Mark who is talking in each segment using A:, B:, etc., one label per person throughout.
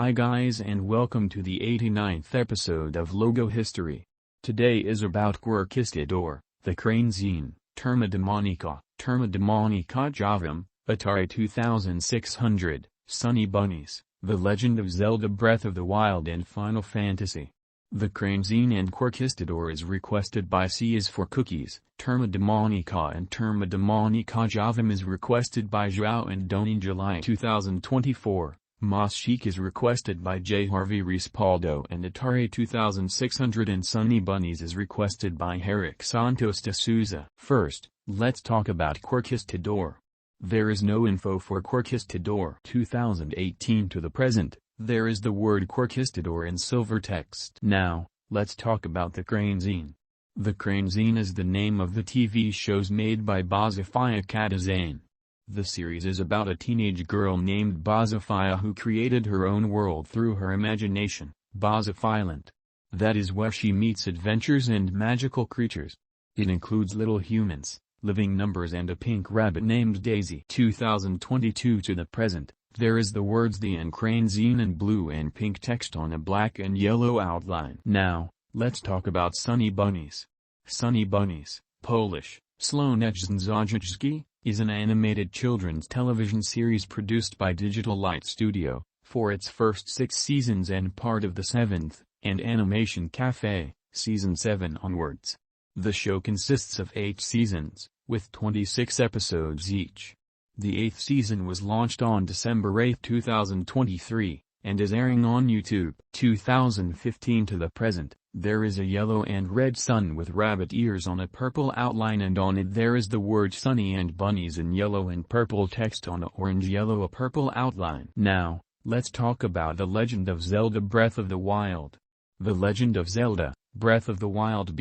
A: Hi guys and welcome to the 89th episode of Logo History. Today is about Quirkistador, the Crainzeen, Turma de Mónica, Jovem, Atari 2600, Sunny Bunnies, The Legend of Zelda Breath of the Wild and Final Fantasy. The Crainzeen and Quirkistador is requested by C is for Cookies, Turma de Mónica and Turma de Mónica Jovem is requested by João and Doni July 2024. Chic is requested by J. Harvey Respaldo and Atari 2600 and Sunny Bunnies is requested by Herrick Santos de Souza. First, let's talk about Quirkistador. There is no info for Quirkistador 2018 to the present. There is the word Quirkistador in silver text. Now, let's talk about the Crainzeen. The Crainzeen is the name of the TV shows made by Bozafia Katazane. The series is about a teenage girl named Bozafia who created her own world through her imagination, Bozafiland. That is where she meets adventures and magical creatures. It includes little humans, living numbers and a pink rabbit named Daisy. 2022 to the present. There is the words the and Crainzeen in blue and pink text on a black and yellow outline. Now, let's talk about Sunny Bunnies. Sunny Bunnies, Polish, Słoneczne Zobaczki, is an animated children's television series produced by Digital Light Studio, for its first 6 seasons and part of the 7th, and Animation Cafe, season 7 onwards. The show consists of 8 seasons, with 26 episodes each. The 8th season was launched on December 8, 2023, and is airing on YouTube. 2015 to the present, there is a yellow and red sun with rabbit ears on a purple outline and on it there is the word Sunny and Bunnies in yellow and purple text on a orange-yellow purple outline. Now, let's talk about The Legend of Zelda Breath of the Wild. The Legend of Zelda, Breath of the Wild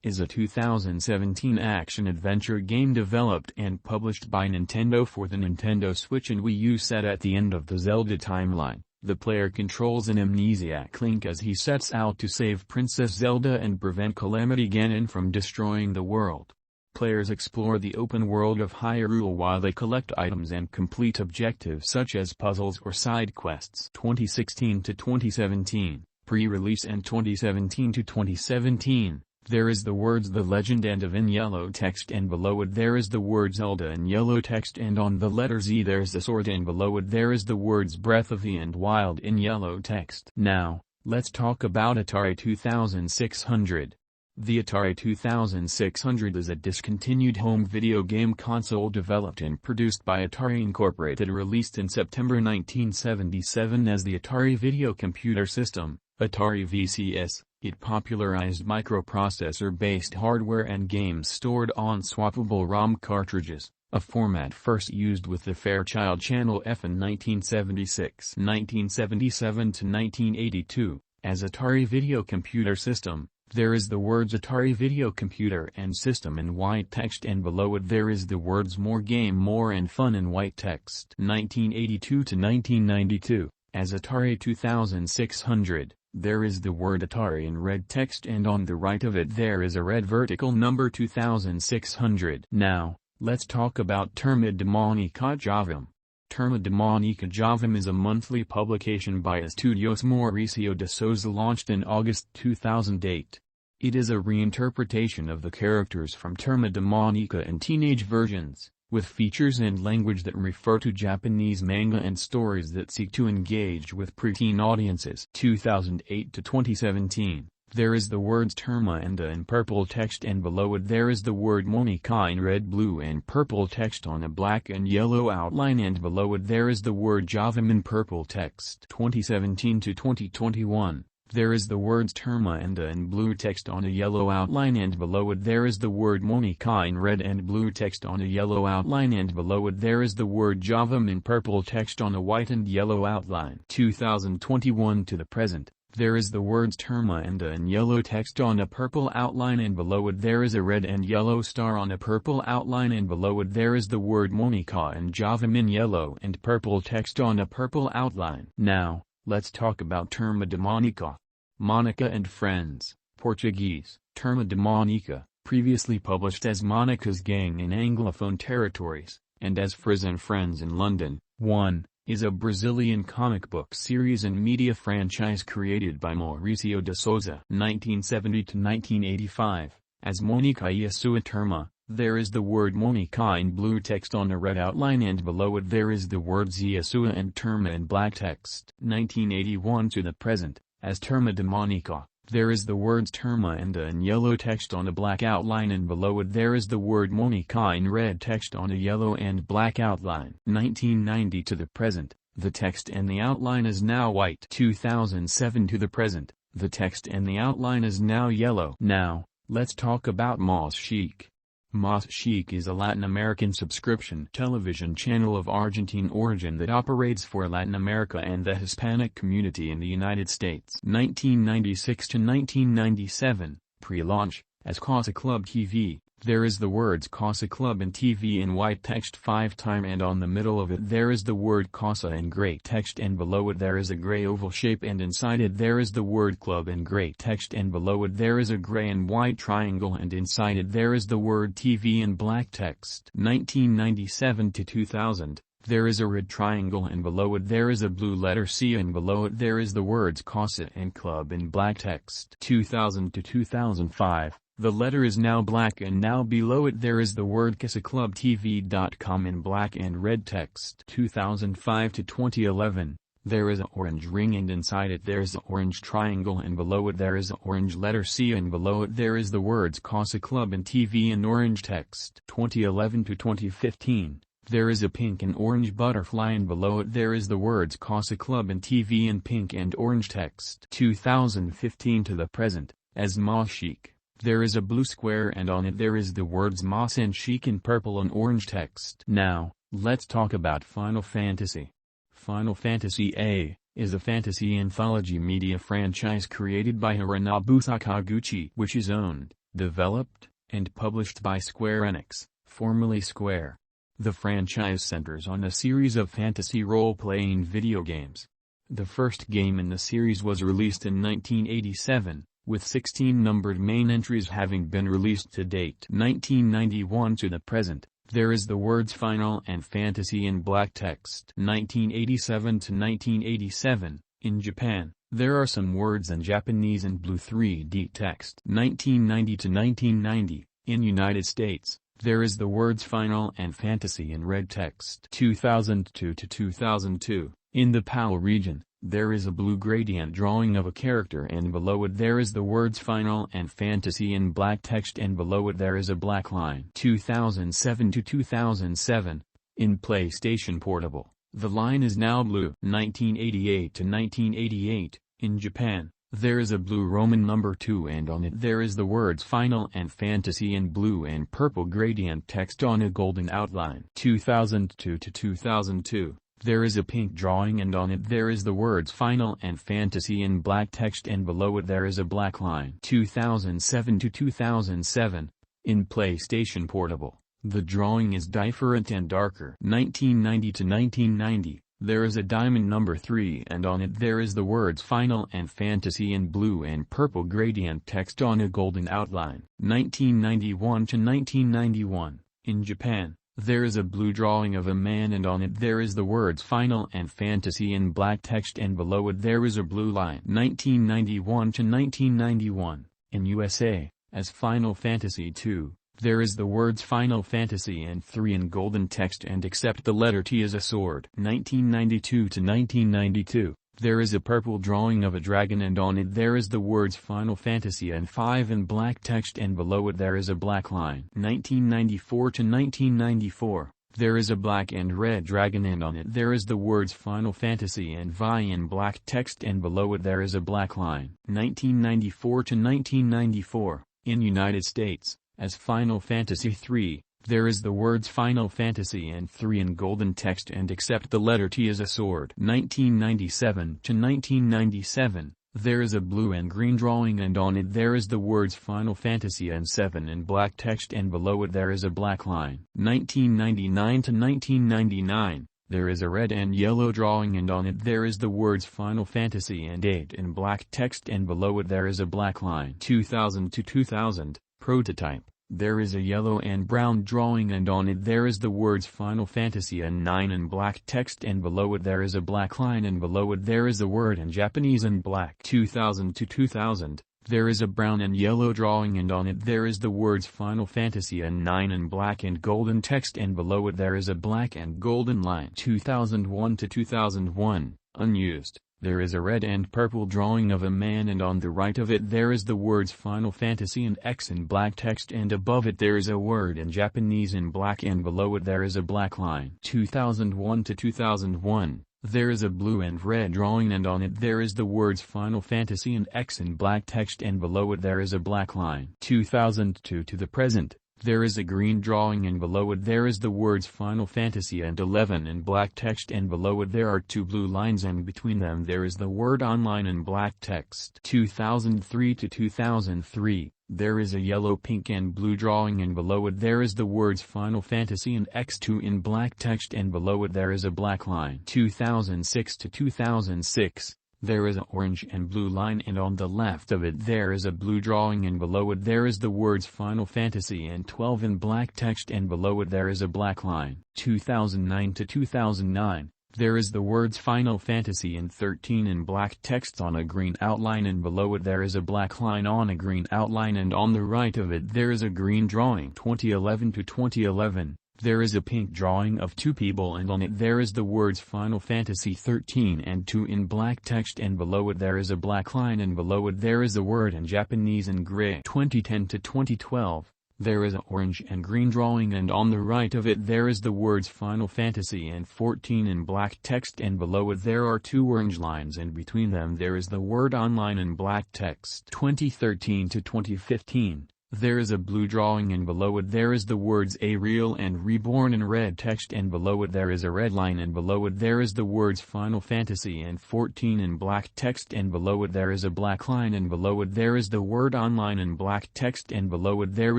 A: is a 2017 action-adventure game developed and published by Nintendo for the Nintendo Switch and Wii U. Set at the end of the Zelda timeline. The player controls an amnesiac Link as he sets out to save Princess Zelda and prevent Calamity Ganon from destroying the world. Players explore the open world of Hyrule while they collect items and complete objectives such as puzzles or side quests. 2016 to 2017, pre-release and 2017 to 2017. There is the words The Legend and of in yellow text and below it there is the word Zelda in yellow text and on the letter Z there's the sword and below it there is the words Breath of the and Wild in yellow text. Now, let's talk about Atari 2600. The Atari 2600 is a discontinued home video game console developed and produced by Atari Incorporated, released in September 1977 as the Atari Video Computer System, Atari VCS. It popularized microprocessor-based hardware and games stored on swappable ROM cartridges, a format first used with the Fairchild Channel F in 1976. 1977 to 1982, as Atari Video Computer System, there is the words Atari Video Computer and System in white text and below it there is the words More Game More and Fun in white text. 1982 to 1992, as Atari 2600. There is the word Atari in red text and on the right of it there is a red vertical number 2600. Now, let's talk about Turma de Mónica Jovem. Turma de Mónica Jovem is a monthly publication by Estúdios Mauricio de Souza launched in August 2008. It is a reinterpretation of the characters from Turma de Mónica in teenage versions, with features and language that refer to Japanese manga and stories that seek to engage with preteen audiences. 2008 to 2017, there is the words Turma and in purple text and below it there is the word Mónica in red, blue and purple text on a black and yellow outline and below it there is the word Jovem in purple text. 2017 to 2021. There is the words Turma and in blue text on a yellow outline and below it there is the word Mónica in red and blue text on a yellow outline and below it there is the word Jovem in purple text on a white and yellow outline. 2021 to the present, there is the words Turma and in yellow text on a purple outline and below it there is a red and yellow star on a purple outline and below it there is the word Mónica and Jovem in yellow and purple text on a purple outline. Now, let's talk about Turma de Mónica. Mónica and Friends, Portuguese, Turma de Mónica, previously published as Monica's Gang in Anglophone territories, and as Frizz and Friends in London. 1. is a Brazilian comic book series and media franchise created by Mauricio de Souza (1970–1985). As Mónica e a sua Turma, there is the word Mónica in blue text on a red outline, and below it there is the words e a sua and Turma in black text. 1981 to the present, as Turma de Mónica, there is the words Turma and a in yellow text on a black outline, and below it there is the word Mónica in red text on a yellow and black outline. 1990 to the present, the text and the outline is now white. 2007 to the present, the text and the outline is now yellow. Now, let's talk about Más Chic. Más Chic is a Latin American subscription television channel of Argentine origin that operates for Latin America and the Hispanic community in the United States. 1996 to 1997, pre-launch, as Casa Club TV, there is the words Casa Club and TV in white text 5 times, and on the middle of it there is the word Casa in gray text, and below it there is a gray oval shape, and inside it there is the word Club in gray text, and below it there is a gray and white triangle, and inside it there is the word TV in black text. 1997 to 2000, there is a red triangle, and below it there is a blue letter C, and below it there is the words Casa and Club in black text. 2000 to 2005. The letter is now black, and now below it there is the word casaclubtv.com in black and red text. 2005 to 2011, there is an orange ring, and inside it there is an orange triangle, and below it there is an orange letter C, and below it there is the words Casa Club and TV in orange text. 2011 to 2015, there is a pink and orange butterfly, and below it there is the words Casa Club and TV in pink and orange text. 2015 to the present, as Más Chic, there is a blue square, and on it there is the words Más and Chic in purple and orange text. Now, let's talk about Final Fantasy. Final Fantasy A is a fantasy anthology media franchise created by Hironobu Sakaguchi, which is owned, developed, and published by Square Enix, formerly Square. The franchise centers on a series of fantasy role-playing video games. The first game in the series was released in 1987. With 16 numbered main entries having been released to date. 1991 to the present, there is the words Final and Fantasy in black text. 1987 to 1987, in Japan, there are some words in Japanese in blue 3D text. 1990 to 1990, in United States, there is the words Final and Fantasy in red text. 2002 to 2002, in the PAL region, there is a blue gradient drawing of a character, and below it there is the words Final and Fantasy in black text, and below it there is a black line. 2007 to 2007, in PlayStation Portable, the line is now blue. 1988 to 1988, in Japan, there is a blue Roman number 2, and on it there is the words Final and Fantasy in blue and purple gradient text on a golden outline. 2002 to 2002. There is a pink drawing, and on it there is the words Final and Fantasy in black text, and below it there is a black line. 2007 to 2007, in PlayStation Portable, the drawing is different and darker. 1990 to 1990, there is a diamond number 3, and on it there is the words Final and Fantasy in blue and purple gradient text on a golden outline. 1991 to 1991, in Japan, there is a blue drawing of a man, and on it there is the words Final and Fantasy in black text, and below it there is a blue line. 1991 to 1991, in USA, as Final Fantasy II, there is the words Final Fantasy and 3 in golden text, and except the letter T is a sword. 1992 to 1992, there is a purple drawing of a dragon, and on it there is the words Final Fantasy and 5 in black text, and below it there is a black line. 1994 to 1994, there is a black and red dragon, and on it there is the words Final Fantasy and Vi in black text, and below it there is a black line. 1994 to 1994, in United States, as Final Fantasy III, there is the words Final Fantasy and 3 in golden text, and except the letter T is a sword. 1997 to 1997, there is a blue and green drawing, and on it there is the words Final Fantasy and 7 in black text, and below it there is a black line. 1999 to 1999, there is a red and yellow drawing, and on it there is the words Final Fantasy and 8 in black text, and below it there is a black line. 2000 to 2000, prototype. There is a yellow and brown drawing and on it there is the words Final Fantasy and 9 in black text and below it there is a black line and below it there is the word in Japanese in black 2000 to 2000. There is a brown and yellow drawing and on it there is the words Final Fantasy and 9 in black and golden text and below it there is a black and golden line 2001 to 2001, unused. There is a red and purple drawing of a man and on the right of it there is the words Final Fantasy and X in black text and above it there is a word in Japanese in black and below it there is a black line 2001 to 2001. There is a blue and red drawing and on it there is the words Final Fantasy and X in black text and below it there is a black line 2002 to the present. There is a green drawing and below it there is the words Final Fantasy and 11 in black text and below it there are two blue lines and between them there is the word online in black text 2003 to 2003. There is a yellow, pink and blue drawing and below it there is the words Final Fantasy and X2 in black text and below it there is a black line 2006 to 2006. There is an orange and blue line and on the left of it there is a blue drawing and below it there is the words Final Fantasy and 12 in black text and below it there is a black line 2009 to 2009. There is the words Final Fantasy and 13 in black text on a green outline and below it there is a black line on a green outline and on the right of it there is a green drawing 2011 to 2011. There is a pink drawing of two people and on it there is the words Final Fantasy 13 and 2 in black text and below it there is a black line and below it there is the word in Japanese in gray 2010 to 2012. There is an orange and green drawing and on the right of it there is the words Final Fantasy and 14 in black text and below it there are two orange lines and between them there is the word online in black text 2013 to 2015. There is a blue drawing and below it there is the words Ariel and Reborn in red text and below it there is a red line and below it there is the words Final Fantasy and 14 in black text and below it there is a black line and below it there is the word online in black text and below it there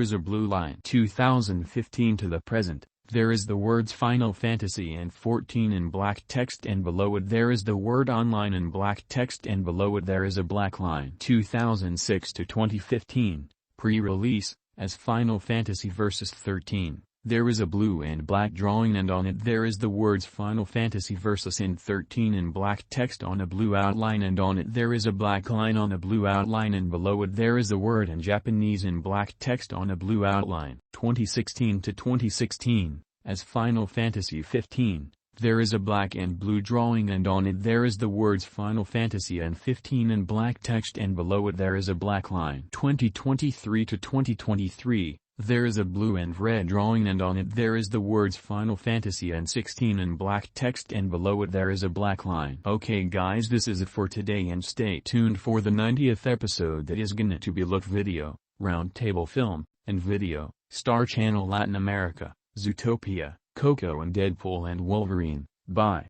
A: is a blue line 2015 to the present. There is the words Final Fantasy and 14 in black text and below it there is the word online in black text and below it there is a black line 2006 to 2015. Pre-release, as Final Fantasy vs 13, there is a blue and black drawing and on it there is the words Final Fantasy vs in 13 in black text on a blue outline and on it there is a black line on a blue outline and below it there is the word in Japanese in black text on a blue outline. 2016 to 2016, as Final Fantasy 15. There is a black and blue drawing and on it there is the words Final Fantasy and 15 in black text and below it there is a black line. 2023 to 2023, there is a blue and red drawing and on it there is the words Final Fantasy and 16 in black text and below it there is a black line. Okay guys, this is it for today and stay tuned for the 90th episode that is gonna to be look video, roundtable film, and video, Star Channel Latin America, Zootopia, Coco and Deadpool and Wolverine. Bye.